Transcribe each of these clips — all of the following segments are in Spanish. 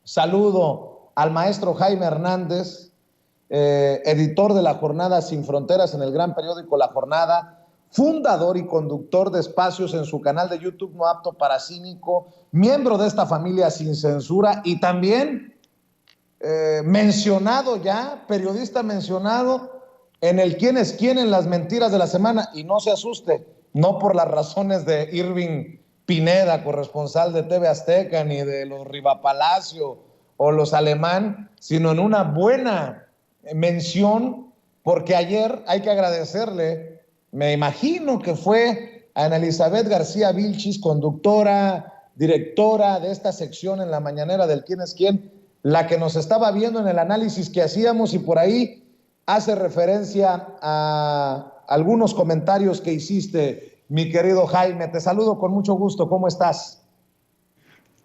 Saludo al maestro Jaime Hernández, editor de la Jornada Sin Fronteras en el gran periódico La Jornada, fundador y conductor de espacios en su canal de YouTube No Apto para Cínico, miembro de esta familia sin censura y también mencionado ya, periodista mencionado en el quién es quién en las mentiras de la semana. Y no se asuste, no por las razones de Irving Pineda, corresponsal de TV Azteca, ni de los Rivapalacio o los Alemán, sino en una buena mención, porque ayer hay que agradecerle, me imagino que fue a Ana Elizabeth García Vilchis, conductora, directora de esta sección en la mañanera del quién es quién, la que nos estaba viendo en el análisis que hacíamos, y por ahí hace referencia a algunos comentarios que hiciste, mi querido Jaime. Te saludo con mucho gusto. ¿Cómo estás?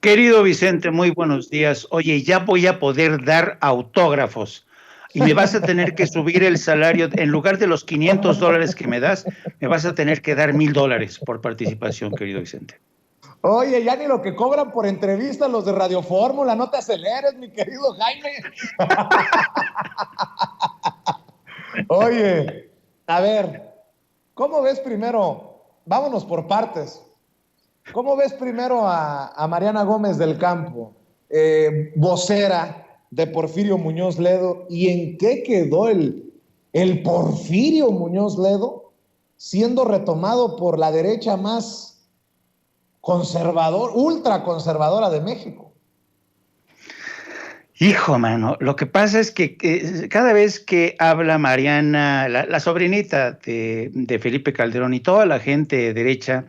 Querido Vicente, muy buenos días. Oye, ya voy a poder dar autógrafos y me vas a tener que subir el salario. En lugar de los $500 que me das, me vas a tener que dar $1,000 por participación, querido Vicente. Oye, ya ni lo que cobran por entrevistas los de Radio Fórmula, no te aceleres, mi querido Jaime. Oye, a ver, ¿cómo ves primero? Vámonos por partes. ¿Cómo ves primero a Mariana Gómez del Campo, vocera de Porfirio Muñoz Ledo? ¿Y en qué quedó el Porfirio Muñoz Ledo siendo retomado por la derecha más conservador, ultraconservadora de México? Hijo, mano, lo que pasa es que cada vez que habla Mariana, la sobrinita de Felipe Calderón y toda la gente derecha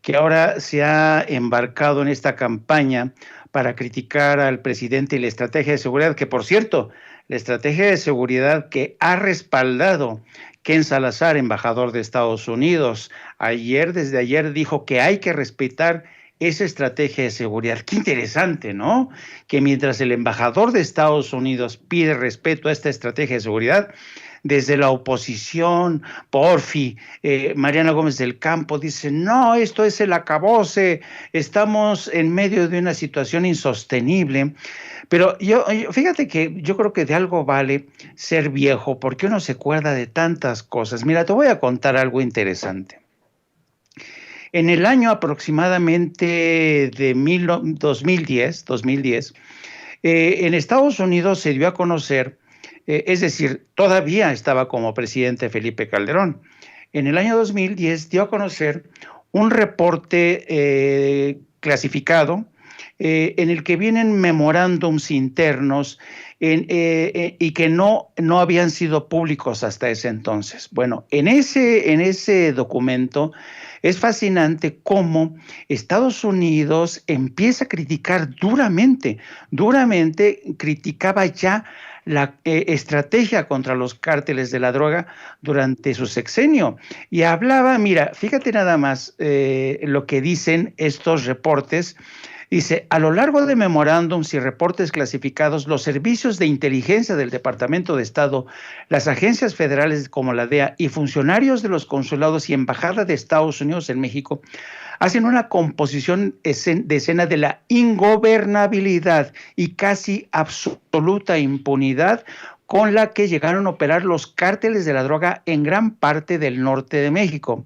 que ahora se ha embarcado en esta campaña para criticar al presidente y la estrategia de seguridad, que por cierto, la estrategia de seguridad que ha respaldado Ken Salazar, embajador de Estados Unidos, desde ayer dijo que hay que respetar esa estrategia de seguridad. Qué interesante, ¿no? Que mientras el embajador de Estados Unidos pide respeto a esta estrategia de seguridad, desde la oposición, Porfi, Mariana Gómez del Campo dice, no, esto es el acabose, estamos en medio de una situación insostenible. Pero fíjate que yo creo que de algo vale ser viejo, porque uno se acuerda de tantas cosas. Mira, te voy a contar algo interesante. En el año aproximadamente de 2010, en Estados Unidos se dio a conocer, es decir, todavía estaba como presidente Felipe Calderón. En el año 2010 dio a conocer un reporte clasificado en el que vienen memorándums internos y que no habían sido públicos hasta ese entonces. Bueno, en ese documento es fascinante cómo Estados Unidos empieza a criticar duramente criticaba ya la estrategia contra los cárteles de la droga durante su sexenio. Y hablaba, mira, fíjate nada más lo que dicen estos reportes. Dice, a lo largo de memorándums y reportes clasificados, los servicios de inteligencia del Departamento de Estado, las agencias federales como la DEA y funcionarios de los consulados y embajadas de Estados Unidos en México hacen una composición de escena de la ingobernabilidad y casi absoluta impunidad con la que llegaron a operar los cárteles de la droga en gran parte del norte de México.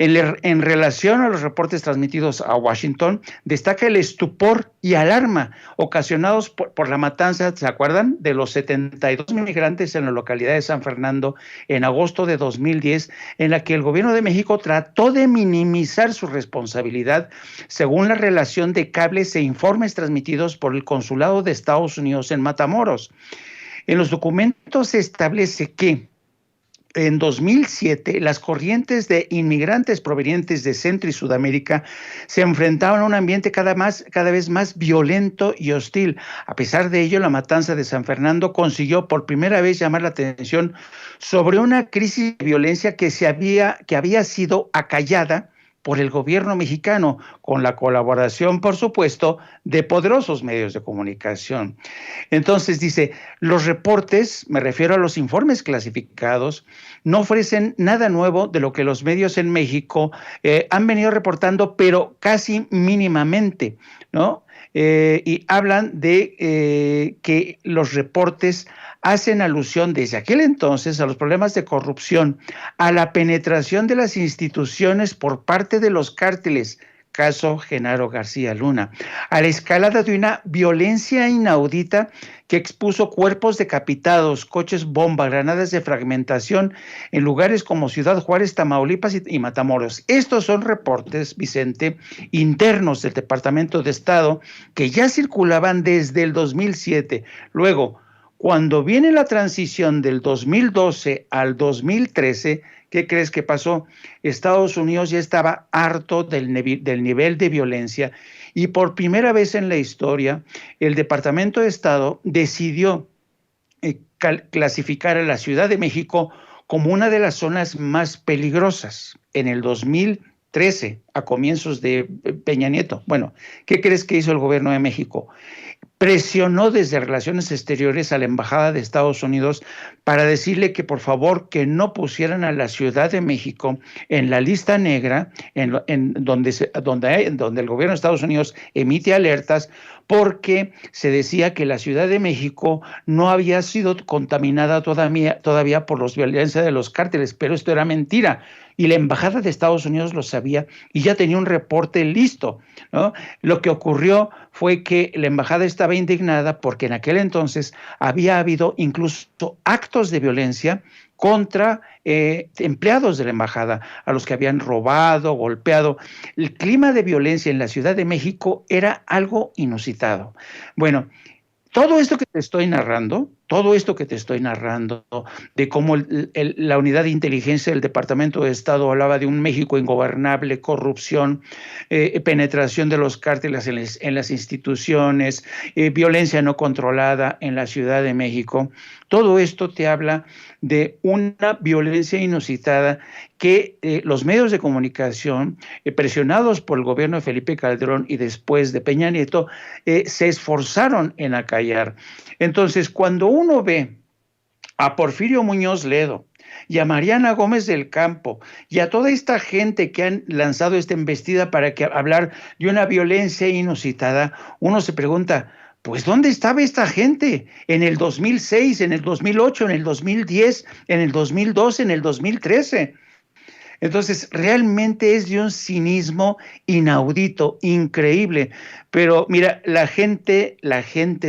En relación a los reportes transmitidos a Washington, destaca el estupor y alarma ocasionados por la matanza, ¿se acuerdan?, de los 72 migrantes en la localidad de San Fernando en agosto de 2010, en la que el gobierno de México trató de minimizar su responsabilidad, según la relación de cables e informes transmitidos por el Consulado de Estados Unidos en Matamoros. En los documentos se establece que en 2007, las corrientes de inmigrantes provenientes de Centro y Sudamérica se enfrentaban a un ambiente cada vez más violento y hostil. A pesar de ello, la matanza de San Fernando consiguió por primera vez llamar la atención sobre una crisis de violencia que había sido acallada por el gobierno mexicano, con la colaboración, por supuesto, de poderosos medios de comunicación. Entonces dice, los reportes, me refiero a los informes clasificados, no ofrecen nada nuevo de lo que los medios en México han venido reportando, pero casi mínimamente, ¿no? y hablan de que los reportes hacen alusión desde aquel entonces a los problemas de corrupción, a la penetración de las instituciones por parte de los cárteles, caso Genaro García Luna, a la escalada de una violencia inaudita que expuso cuerpos decapitados, coches bomba, granadas de fragmentación en lugares como Ciudad Juárez, Tamaulipas y Matamoros. Estos son reportes, Vicente, internos del Departamento de Estado que ya circulaban desde el 2007. Luego, cuando viene la transición del 2012 al 2013, ¿qué crees que pasó? Estados Unidos ya estaba harto del nivel de violencia y por primera vez en la historia el Departamento de Estado decidió clasificar a la Ciudad de México como una de las zonas más peligrosas en el 2013, a comienzos de Peña Nieto. Bueno, ¿qué crees que hizo el gobierno de México? Presionó desde Relaciones Exteriores a la Embajada de Estados Unidos para decirle que por favor que no pusieran a la Ciudad de México en la lista negra, donde el gobierno de Estados Unidos emite alertas, porque se decía que la Ciudad de México no había sido contaminada todavía por la violencia de los cárteles, pero esto era mentira. Y la Embajada de Estados Unidos lo sabía y ya tenía un reporte listo, ¿no? Lo que ocurrió fue que la embajada estaba indignada porque en aquel entonces había habido incluso actos de violencia contra empleados de la embajada, a los que habían robado, golpeado. El clima de violencia en la Ciudad de México era algo inusitado. Bueno, todo esto que te estoy narrando, de cómo la unidad de inteligencia del Departamento de Estado hablaba de un México ingobernable, corrupción, penetración de los cárteles en las instituciones, violencia no controlada en la Ciudad de México, todo esto te habla de una violencia inusitada que los medios de comunicación, presionados por el gobierno de Felipe Calderón y después de Peña Nieto, se esforzaron en acallar. Entonces, cuando uno ve a Porfirio Muñoz Ledo y a Mariana Gómez del Campo y a toda esta gente que han lanzado esta embestida para hablar de una violencia inusitada, uno se pregunta, pues ¿dónde estaba esta gente en el 2006, en el 2008, en el 2010, en el 2012, en el 2013? Entonces, realmente es de un cinismo inaudito, increíble. Pero mira, la gente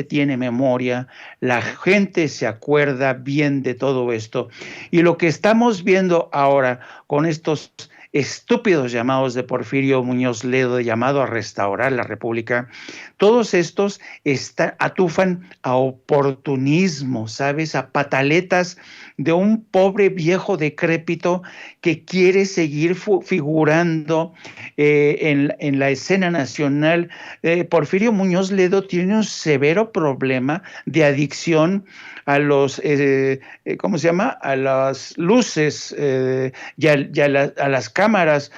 tiene memoria, la gente se acuerda bien de todo esto. Y lo que estamos viendo ahora con estos estúpidos llamados de Porfirio Muñoz Ledo, llamado a restaurar la República, todos estos atufan a oportunismo, ¿sabes? A pataletas de un pobre viejo decrépito que quiere seguir figurando en la escena nacional. Porfirio Muñoz Ledo tiene un severo problema de adicción a los, ¿cómo se llama? A las luces y a las cámaras.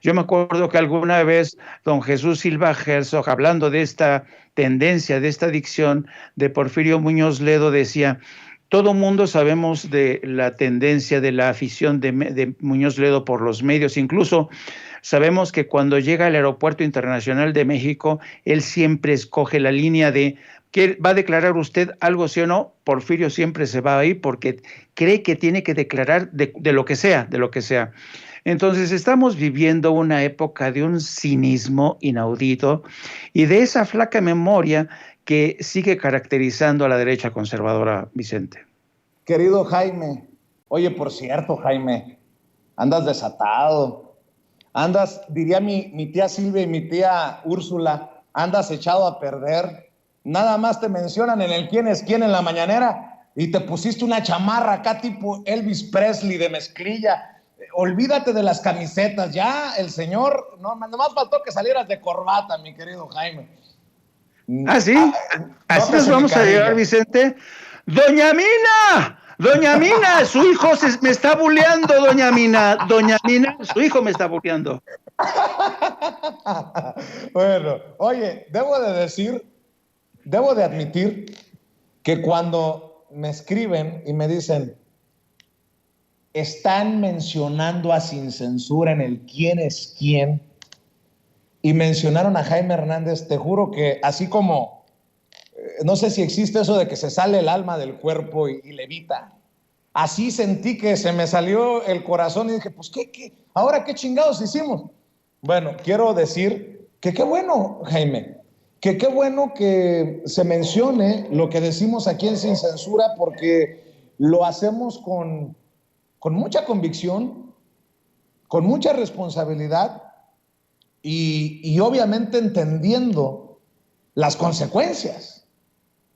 Yo me acuerdo que alguna vez don Jesús Silva Herzog, hablando de esta tendencia, de esta adicción de Porfirio Muñoz Ledo, decía: todo mundo sabemos de la tendencia, de la afición de Muñoz Ledo por los medios, incluso sabemos que cuando llega al Aeropuerto Internacional de México, él siempre escoge la línea de ¿qué va a declarar usted algo, sí o no? Porfirio siempre se va ahí porque cree que tiene que declarar de lo que sea, de lo que sea. Entonces estamos viviendo una época de un cinismo inaudito y de esa flaca memoria que sigue caracterizando a la derecha conservadora, Vicente. Querido Jaime, oye, por cierto, Jaime, andas desatado, andas, diría mi tía Silvia y mi tía Úrsula, andas echado a perder. Nada más te mencionan en el quién es quién en la mañanera y te pusiste una chamarra acá tipo Elvis Presley de mezclilla. Olvídate de las camisetas, ya el señor, no, nomás faltó que salieras de corbata, mi querido Jaime. ¿Ah, sí? Así nos vamos a llegar, Vicente. ¡Doña Mina! ¡Doña Mina! Su hijo me está bulleando, doña Mina. Doña Mina, su hijo me está bulleando. Bueno, oye, debo de admitir que cuando me escriben y me dicen, están mencionando a Sin Censura en el quién es quién, y mencionaron a Jaime Hernández, te juro que así como, no sé si existe eso de que se sale el alma del cuerpo y levita, así sentí que se me salió el corazón y dije, pues, ¿ahora qué chingados hicimos? Bueno, quiero decir que qué bueno, Jaime, que qué bueno que se mencione lo que decimos aquí en Sin Censura, porque lo hacemos con mucha convicción, con mucha responsabilidad y obviamente entendiendo las consecuencias,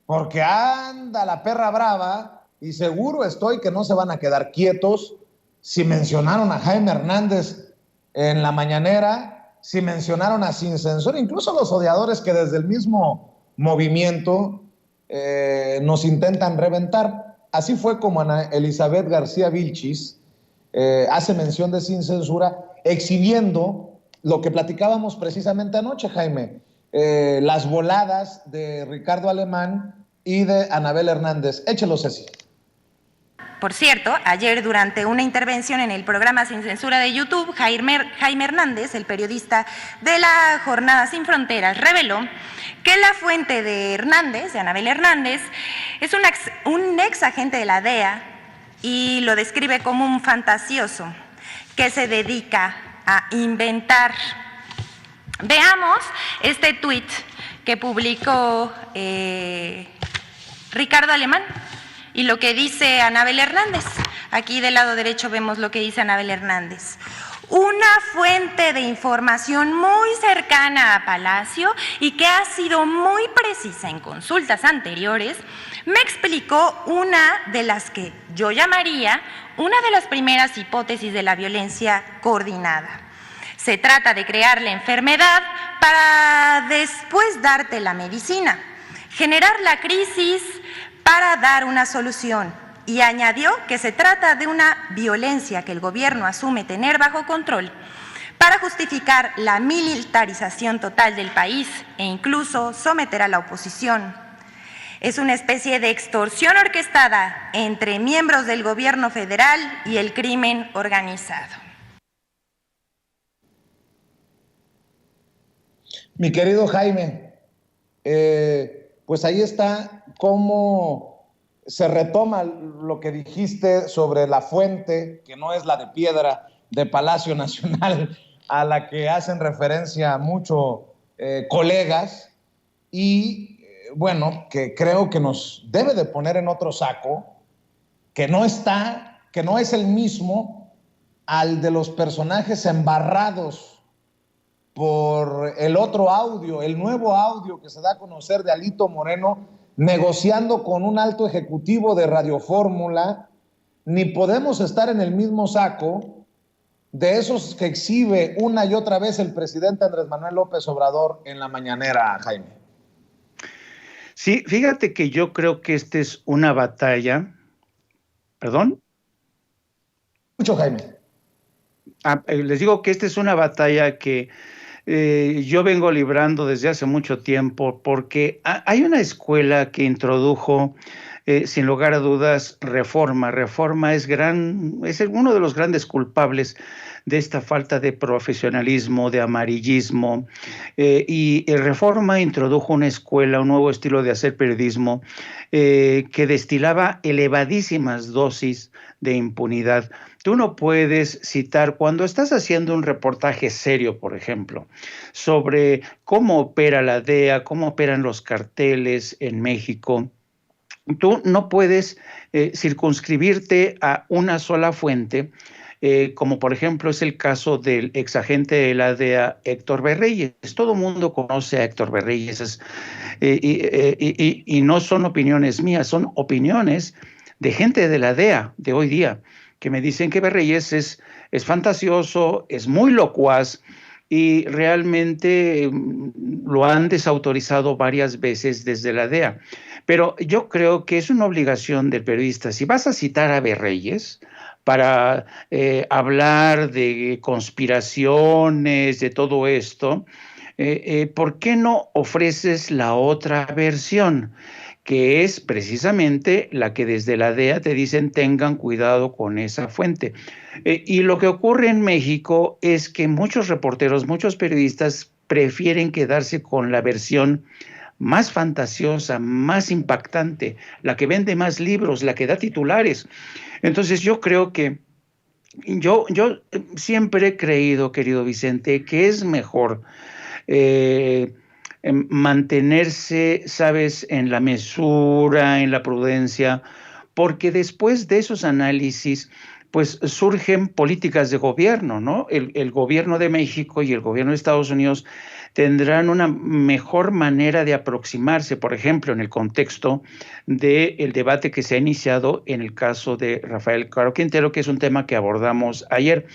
porque anda la perra brava y seguro estoy que no se van a quedar quietos si mencionaron a Jaime Hernández en la mañanera, si mencionaron a Sin Censura, incluso los odiadores que desde el mismo movimiento nos intentan reventar. Así fue como Ana Elizabeth García Vilchis hace mención de Sin Censura, exhibiendo lo que platicábamos precisamente anoche, Jaime, las voladas de Ricardo Alemán y de Anabel Hernández. Échelo, Ceci. Por cierto, ayer durante una intervención en el programa Sin Censura de YouTube, Jaime Hernández, el periodista de la Jornada Sin Fronteras, reveló que la fuente de Hernández, de Anabel Hernández, es un ex agente de la DEA y lo describe como un fantasioso que se dedica a inventar. Veamos este tuit que publicó Ricardo Alemán y lo que dice Anabel Hernández. Aquí del lado derecho vemos lo que dice Anabel Hernández. Una fuente de información muy cercana a Palacio y que ha sido muy precisa en consultas anteriores, me explicó una de las que yo llamaría una de las primeras hipótesis de la violencia coordinada. Se trata de crear la enfermedad para después darte la medicina, generar la crisis para dar una solución, y añadió que se trata de una violencia que el gobierno asume tener bajo control para justificar la militarización total del país e incluso someter a la oposición. Es una especie de extorsión orquestada entre miembros del gobierno federal y el crimen organizado. Mi querido Jaime, pues ahí está cómo se retoma lo que dijiste sobre la fuente, que no es la de piedra de Palacio Nacional, a la que hacen referencia muchos colegas, y bueno, que creo que nos debe de poner en otro saco, que no es el mismo al de los personajes embarrados por el otro audio, el nuevo audio que se da a conocer de Alito Moreno negociando con un alto ejecutivo de Radio Fórmula. Ni podemos estar en el mismo saco de esos que exhibe una y otra vez el presidente Andrés Manuel López Obrador en la mañanera, Jaime. Sí, fíjate que yo creo que esta es una batalla. ¿Perdón? Mucho, Jaime. Les digo que esta es una batalla que yo vengo librando desde hace mucho tiempo, porque hay una escuela que introdujo, sin lugar a dudas, Reforma. Reforma es uno de los grandes culpables de esta falta de profesionalismo, de amarillismo, y Reforma introdujo una escuela, un nuevo estilo de hacer periodismo que destilaba elevadísimas dosis de impunidad. Tú no puedes citar, cuando estás haciendo un reportaje serio, por ejemplo, sobre cómo opera la DEA, cómo operan los carteles en México, tú no puedes circunscribirte a una sola fuente, como por ejemplo es el caso del exagente de la DEA, Héctor Berreyes. Todo el mundo conoce a Héctor Berreyes, y no son opiniones mías, son opiniones de gente de la DEA de hoy día, que me dicen que Berreyes es fantasioso, es muy locuaz, y realmente lo han desautorizado varias veces desde la DEA. Pero yo creo que es una obligación del periodista, si vas a citar a Berreyes para hablar de conspiraciones, de todo esto, ¿por qué no ofreces la otra versión? Que es precisamente la que desde la DEA te dicen tengan cuidado con esa fuente. Y lo que ocurre en México es que muchos reporteros, muchos periodistas prefieren quedarse con la versión más fantasiosa, más impactante, la que vende más libros, la que da titulares. Entonces yo creo que yo siempre he creído, querido Vicente, que es mejor mantenerse, sabes, en la mesura, en la prudencia, porque después de esos análisis, pues surgen políticas de gobierno, ¿no? El gobierno de México y el gobierno de Estados Unidos tendrán una mejor manera de aproximarse, por ejemplo, en el contexto del debate que se ha iniciado en el caso de Rafael Caro Quintero, que es un tema que abordamos ayer.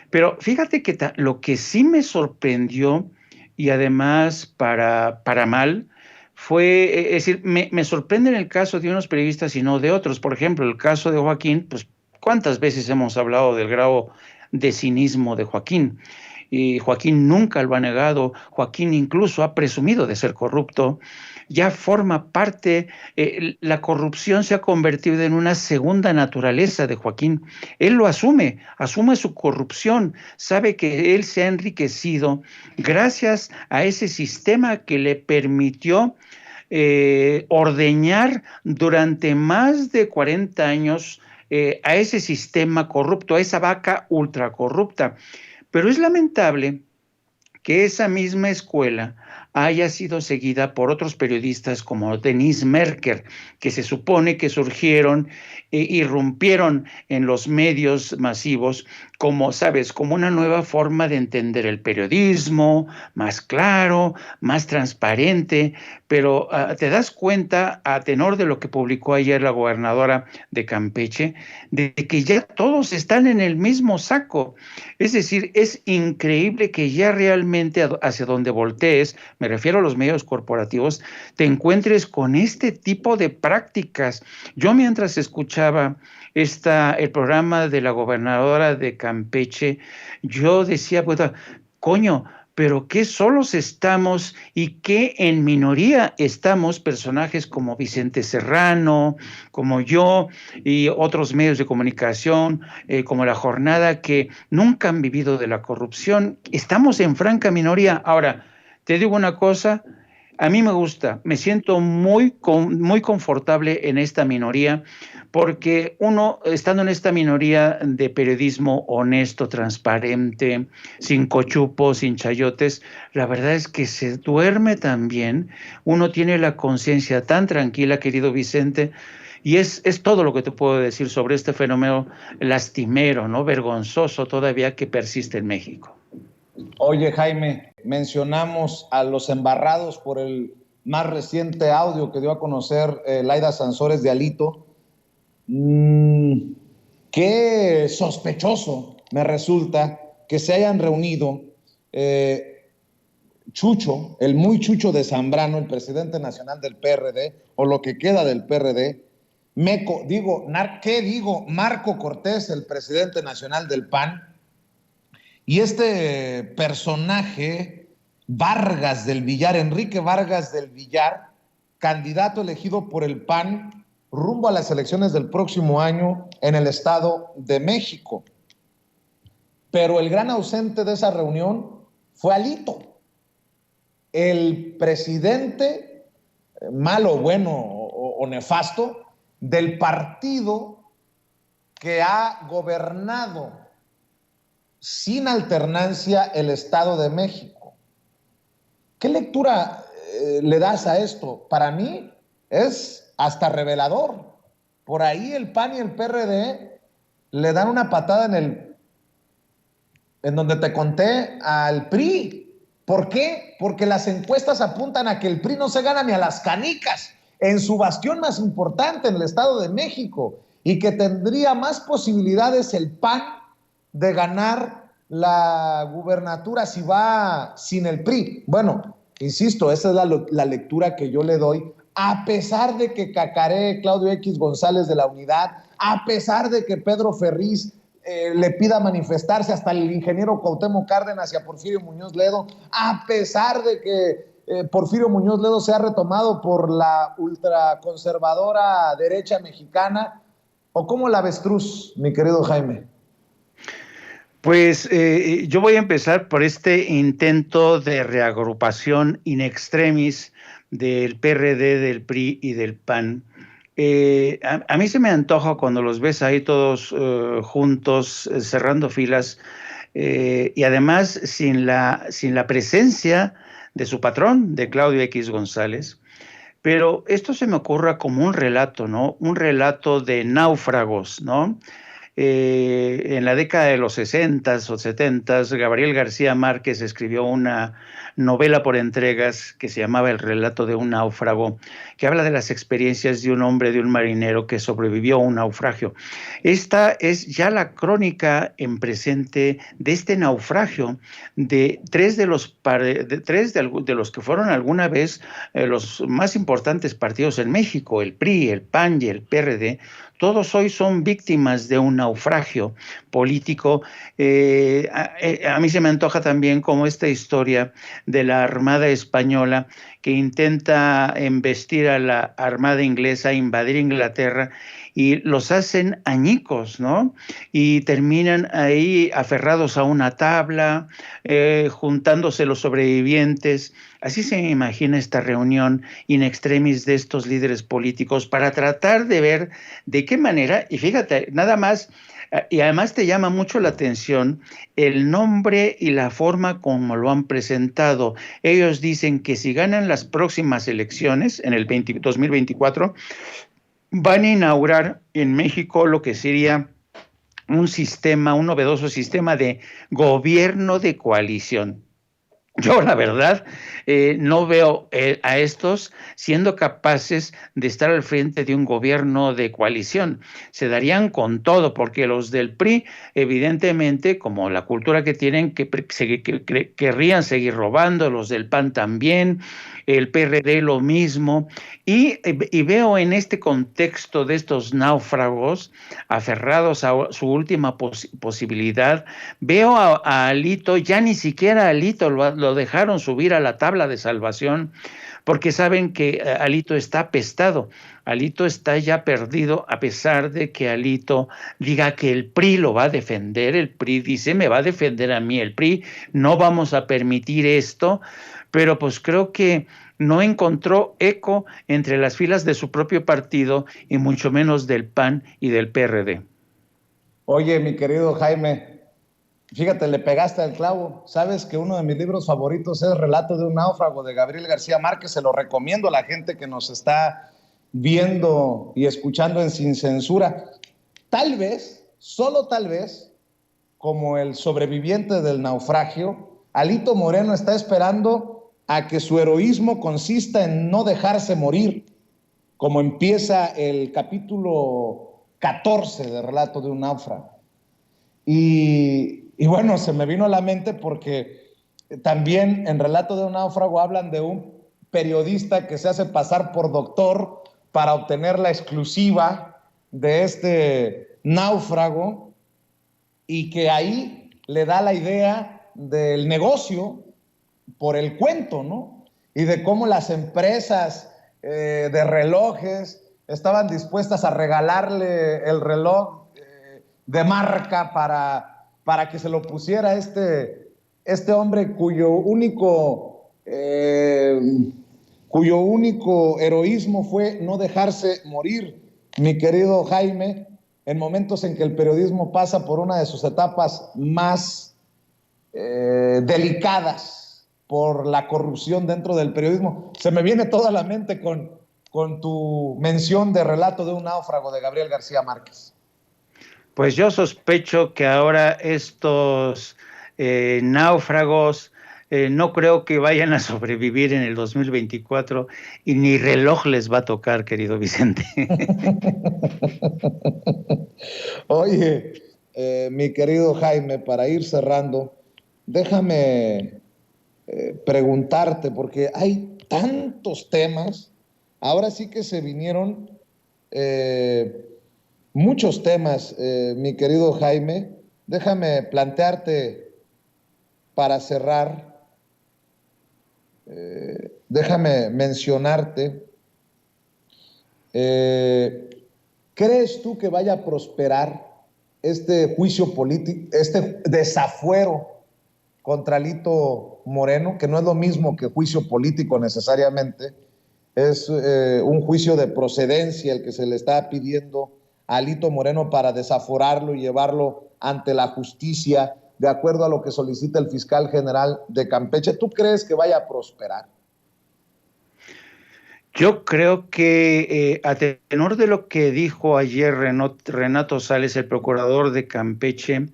Pero fíjate que lo que sí me sorprendió, y además para mal, fue, es decir, me sorprende en el caso de unos periodistas y no de otros. Por ejemplo, el caso de Joaquín, pues cuántas veces hemos hablado del grado de cinismo de Joaquín. Y Joaquín nunca lo ha negado, Joaquín incluso ha presumido de ser corrupto, ya forma parte, la corrupción se ha convertido en una segunda naturaleza de Joaquín. Él lo asume su corrupción, sabe que él se ha enriquecido gracias a ese sistema que le permitió ordeñar durante más de 40 años a ese sistema corrupto, a esa vaca ultracorrupta. Pero es lamentable que esa misma escuela haya sido seguida por otros periodistas como Denise Merker, que se supone que surgieron e irrumpieron en los medios masivos como, sabes, como una nueva forma de entender el periodismo, más claro, más transparente, pero te das cuenta, a tenor de lo que publicó ayer la gobernadora de Campeche, de que ya todos están en el mismo saco. Es decir, es increíble que ya realmente hacia donde voltees, me refiero a los medios corporativos, te encuentres con este tipo de prácticas. Yo mientras escuchaba el programa de la gobernadora de Campeche, yo decía, bueno, coño, pero qué solos estamos y qué en minoría estamos personajes como Vicente Serrano, como yo y otros medios de comunicación, como La Jornada, que nunca han vivido de la corrupción. Estamos en franca minoría. Ahora, te digo una cosa, a mí me gusta, me siento muy confortable en esta minoría, porque uno, estando en esta minoría de periodismo honesto, transparente, sin cochupos, sin chayotes, la verdad es que se duerme tan bien, uno tiene la conciencia tan tranquila, querido Vicente, y es todo lo que te puedo decir sobre este fenómeno lastimero, ¿no? Vergonzoso todavía que persiste en México. Oye, Jaime, mencionamos a los embarrados por el más reciente audio que dio a conocer Laida Sansores de Alito. Qué sospechoso me resulta que se hayan reunido Chucho, el muy Chucho de Zambrano, el presidente nacional del PRD, o lo que queda del PRD, Marco Cortés, el presidente nacional del PAN, y este personaje, Vargas del Villar, Enrique Vargas del Villar, candidato elegido por el PAN rumbo a las elecciones del próximo año en el Estado de México. Pero el gran ausente de esa reunión fue Alito, el presidente, malo, bueno o nefasto, del partido que ha gobernado sin alternancia el Estado de México. ¿Qué lectura le das a esto? Para mí es hasta revelador. Por ahí el PAN y el PRD le dan una patada en donde te conté, al PRI. ¿Por qué? Porque las encuestas apuntan a que el PRI no se gana ni a las canicas en su bastión más importante en el Estado de México, y que tendría más posibilidades el PAN de ganar la gubernatura si va sin el PRI. Bueno, insisto, esa es la lectura que yo le doy, a pesar de que cacaree Claudio X González de la Unidad, a pesar de que Pedro Ferriz le pida manifestarse, hasta el ingeniero Cuauhtémoc Cárdenas y a Porfirio Muñoz Ledo, a pesar de que Porfirio Muñoz Ledo sea retomado por la ultraconservadora derecha mexicana. ¿O cómo la avestruz, mi querido Jaime? Pues yo voy a empezar por este intento de reagrupación in extremis del PRD, del PRI y del PAN. A mí se me antoja cuando los ves ahí todos juntos, cerrando filas, y además sin la presencia de su patrón, de Claudio X González. Pero esto se me ocurre como un relato, ¿no? Un relato de náufragos, ¿no? En la década de los 60s o 70s, Gabriel García Márquez escribió una novela por entregas que se llamaba El relato de un náufrago, que habla de las experiencias de un hombre, de un marinero que sobrevivió a un naufragio. Esta es ya la crónica en presente de este naufragio de tres de los que fueron alguna vez los más importantes partidos en México, el PRI, el PAN y el PRD. Todos hoy son víctimas de un naufragio político. A mí se me antoja también como esta historia de la Armada Española que intenta embestir a la Armada Inglesa, invadir Inglaterra, y los hacen añicos, ¿no? Y terminan ahí aferrados a una tabla, juntándose los sobrevivientes. Así se imagina esta reunión in extremis de estos líderes políticos para tratar de ver de qué manera, y fíjate, nada más, y además te llama mucho la atención el nombre y la forma como lo han presentado. Ellos dicen que si ganan las próximas elecciones en el 2024, van a inaugurar en México lo que sería un novedoso sistema de gobierno de coalición. Yo, la verdad, no veo a estos siendo capaces de estar al frente de un gobierno de coalición. Se darían con todo, porque los del PRI, evidentemente, como la cultura que tienen, querrían seguir robando, los del PAN también, el PRD lo mismo, y veo en este contexto de estos náufragos aferrados a su última posibilidad, veo a Alito, ya ni siquiera Alito lo dejaron subir a la tabla de salvación, porque saben que Alito está apestado, Alito está ya perdido, a pesar de que Alito diga que el PRI lo va a defender. El PRI dice, me va a defender a mí, el PRI, no vamos a permitir esto, pero pues creo que no encontró eco entre las filas de su propio partido y mucho menos del PAN y del PRD. Oye, mi querido Jaime, fíjate, le pegaste al clavo. Sabes que uno de mis libros favoritos es Relato de un náufrago, de Gabriel García Márquez. Se lo recomiendo a la gente que nos está viendo y escuchando en Sin Censura. Tal vez, solo tal vez, como el sobreviviente del naufragio, Alito Moreno está esperando a que su heroísmo consista en no dejarse morir, como empieza el capítulo 14 de Relato de un náufrago. Y bueno, se me vino a la mente porque también en Relato de un náufrago hablan de un periodista que se hace pasar por doctor para obtener la exclusiva de este náufrago, y que ahí le da la idea del negocio por el cuento, ¿no? Y de cómo las empresas de relojes estaban dispuestas a regalarle el reloj de marca para que se lo pusiera este hombre cuyo único heroísmo fue no dejarse morir, mi querido Jaime, en momentos en que el periodismo pasa por una de sus etapas más delicadas por la corrupción dentro del periodismo. Se me viene toda la mente con tu mención de Relato de un náufrago de Gabriel García Márquez. Pues yo sospecho que ahora estos náufragos no creo que vayan a sobrevivir en el 2024 y ni reloj les va a tocar, querido Vicente. Oye, mi querido Jaime, para ir cerrando, déjame preguntarte, porque hay tantos temas, ahora sí que se vinieron muchos temas, mi querido Jaime. Déjame plantearte para cerrar, déjame mencionarte, ¿crees tú que vaya a prosperar este juicio político, este desafuero contra Alito Moreno, que no es lo mismo que juicio político necesariamente, es un juicio de procedencia el que se le está pidiendo a Alito Moreno para desaforarlo y llevarlo ante la justicia de acuerdo a lo que solicita el fiscal general de Campeche. ¿Tú crees que vaya a prosperar? Yo creo que a tenor de lo que dijo ayer Renato Sales, el procurador de Campeche,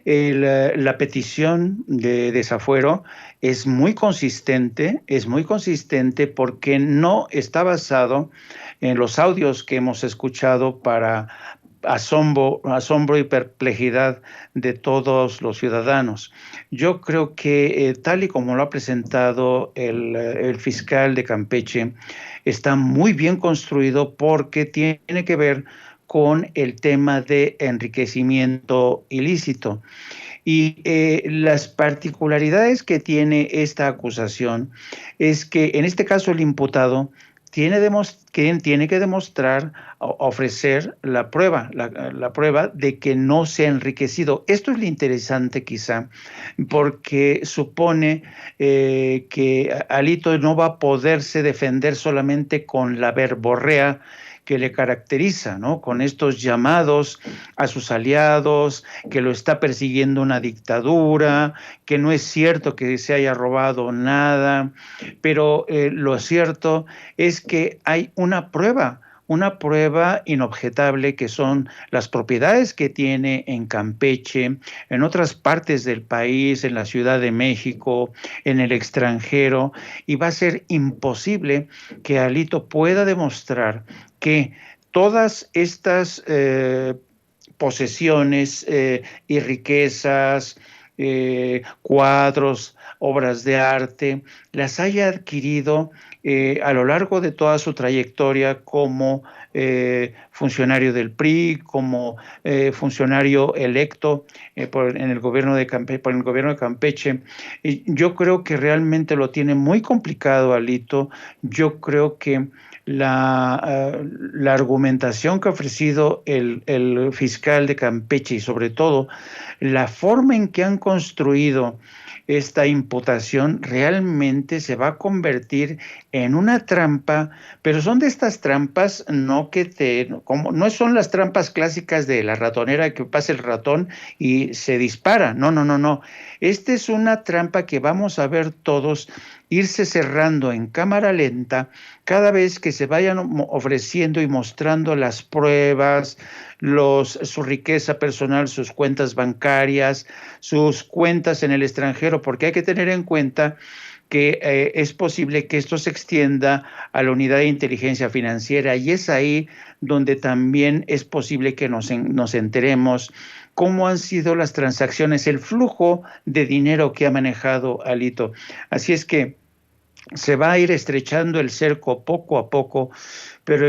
la petición de desafuero es muy consistente porque no está basado en los audios que hemos escuchado para asombro y perplejidad de todos los ciudadanos. Yo creo que tal y como lo ha presentado el fiscal de Campeche, está muy bien construido porque tiene que ver con el tema de enriquecimiento ilícito. Y las particularidades que tiene esta acusación es que en este caso el imputado tiene que demostrar, ofrecer la prueba de que no se ha enriquecido. Esto es lo interesante quizá, porque supone que Alito no va a poderse defender solamente con la verborrea que le caracteriza, ¿no? Con estos llamados a sus aliados, que lo está persiguiendo una dictadura, que no es cierto que se haya robado nada, pero lo cierto es que hay una prueba inobjetable, que son las propiedades que tiene en Campeche, en otras partes del país, en la Ciudad de México, en el extranjero, y va a ser imposible que Alito pueda demostrar que todas estas posesiones y riquezas, cuadros, obras de arte, las haya adquirido a lo largo de toda su trayectoria como funcionario del PRI, como funcionario electo por el gobierno de Campeche. Y yo creo que realmente lo tiene muy complicado Alito. Yo creo que la argumentación que ha ofrecido el fiscal de Campeche y sobre todo la forma en que han construido esta imputación realmente se va a convertir en una trampa, pero son de estas trampas no son las trampas clásicas de la ratonera que pasa el ratón y se dispara. No. Esta es una trampa que vamos a ver todos irse cerrando en cámara lenta cada vez que se vayan ofreciendo y mostrando las pruebas, su riqueza personal, sus cuentas bancarias, sus cuentas en el extranjero, porque hay que tener en cuenta que es posible que esto se extienda a la unidad de inteligencia financiera, y es ahí donde también es posible que nos enteremos cómo han sido las transacciones, el flujo de dinero que ha manejado Alito. Así es que se va a ir estrechando el cerco poco a poco, pero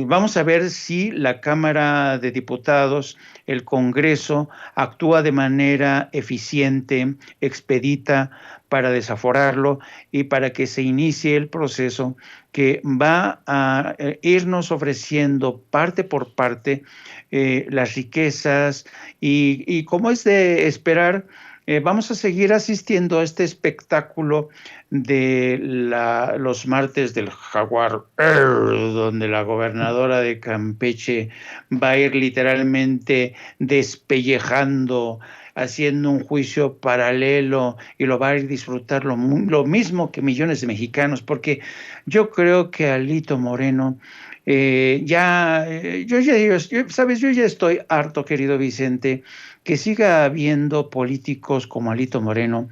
vamos a ver si la Cámara de Diputados, el Congreso, actúa de manera eficiente, expedita, para desaforarlo y para que se inicie el proceso que va a irnos ofreciendo parte por parte las riquezas y como es de esperar, vamos a seguir asistiendo a este espectáculo de los martes del Jaguar, donde la gobernadora de Campeche va a ir literalmente despellejando, haciendo un juicio paralelo, y lo va a ir disfrutar lo mismo que millones de mexicanos, porque yo creo que Alito Moreno yo ya estoy harto, querido Vicente, que siga habiendo políticos como Alito Moreno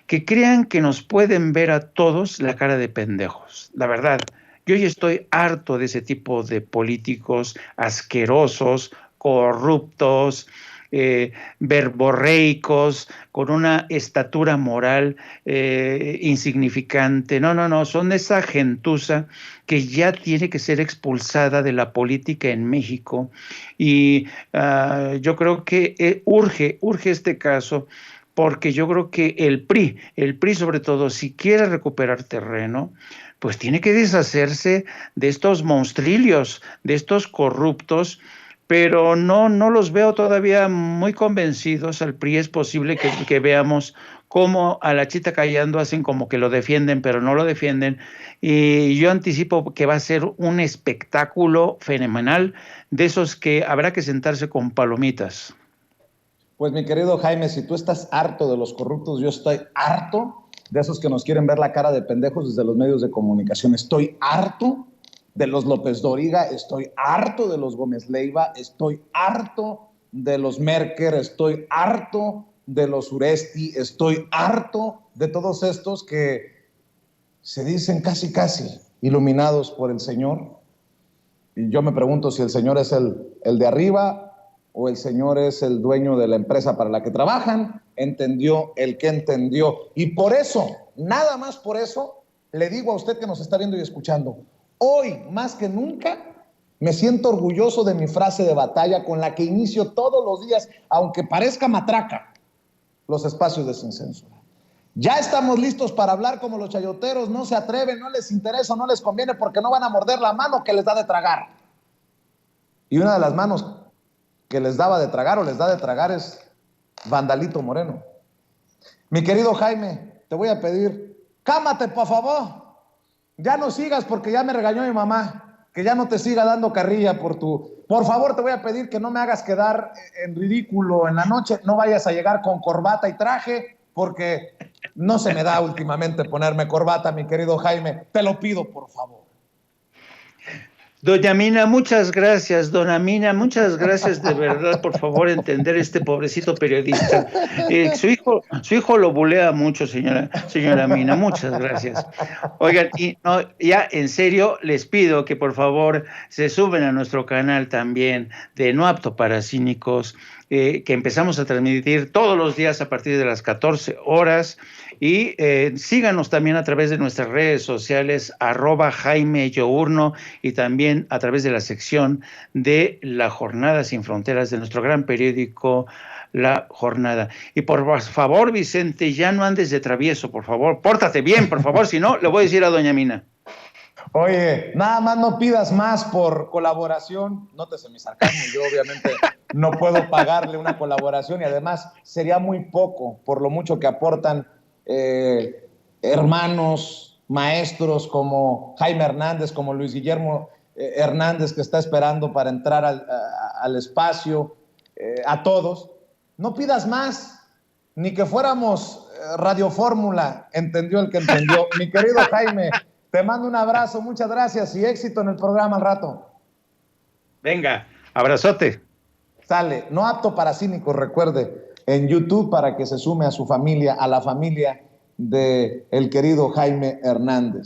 que crean que nos pueden ver a todos la cara de pendejos. La verdad, yo ya estoy harto de ese tipo de políticos asquerosos, corruptos, verborreicos, con una estatura moral insignificante. No, son esa gentuza que ya tiene que ser expulsada de la política en México, y yo creo que urge este caso, porque yo creo que el PRI sobre todo, si quiere recuperar terreno, pues tiene que deshacerse de estos monstrillos, de estos corruptos, pero no los veo todavía muy convencidos al PRI. Es posible que veamos cómo a la Chita Callando hacen como que lo defienden, pero no lo defienden. Y yo anticipo que va a ser un espectáculo fenomenal, de esos que habrá que sentarse con palomitas. Pues mi querido Jaime, si tú estás harto de los corruptos, yo estoy harto de esos que nos quieren ver la cara de pendejos desde los medios de comunicación. Estoy harto de los López Dóriga, estoy harto de los Gómez Leiva, estoy harto de los Merker, estoy harto de los Uresti, estoy harto de todos estos que se dicen casi iluminados por el Señor. Y yo me pregunto si el Señor es el de arriba o el Señor es el dueño de la empresa para la que trabajan. Entendió el que entendió. Y por eso, nada más por eso, le digo a usted que nos está viendo y escuchando, hoy más que nunca me siento orgulloso de mi frase de batalla con la que inicio todos los días, aunque parezca matraca, los espacios de Sin Censura. Ya estamos listos para hablar como los chayoteros, no se atreven, no les interesa, no les conviene porque no van a morder la mano que les da de tragar. Y una de las manos que les daba de tragar o les da de tragar es Vandalito Moreno. Mi querido Jaime, te voy a pedir, cámate por favor, ya no sigas porque ya me regañó mi mamá, que ya no te siga dando carrilla por favor te voy a pedir que no me hagas quedar en ridículo en la noche, no vayas a llegar con corbata y traje, porque no se me da últimamente ponerme corbata, mi querido Jaime, te lo pido por favor. Doña Mina, muchas gracias, dona Mina, muchas gracias de verdad, por favor, entender este pobrecito periodista. Su hijo lo bulea mucho, señora Mina, muchas gracias. Oigan, y no, ya en serio, les pido que por favor se suben a nuestro canal también de No Apto para Cínicos, que empezamos a transmitir todos los días a partir de las 14 horas. Y síganos también a través de nuestras redes sociales, @Jaime Yourno, y también a través de la sección de La Jornada Sin Fronteras de nuestro gran periódico La Jornada. Y por favor, Vicente, ya no andes de travieso, por favor, pórtate bien, por favor, si no, le voy a decir a doña Mina. Oye, nada más no pidas más por colaboración, nótese mi sarcasmo, yo obviamente no puedo pagarle una colaboración y además sería muy poco por lo mucho que aportan hermanos, maestros como Jaime Hernández, como Luis Guillermo Hernández, que está esperando para entrar al espacio, a todos. No pidas más, ni que fuéramos Radio Fórmula, entendió el que entendió. Mi querido Jaime, te mando un abrazo, muchas gracias y éxito en el programa al rato. Venga, abrazote. Sale, No Apto para Cínicos, recuerde, en YouTube para que se sume a su familia, a la familia de el querido Jaime Hernández.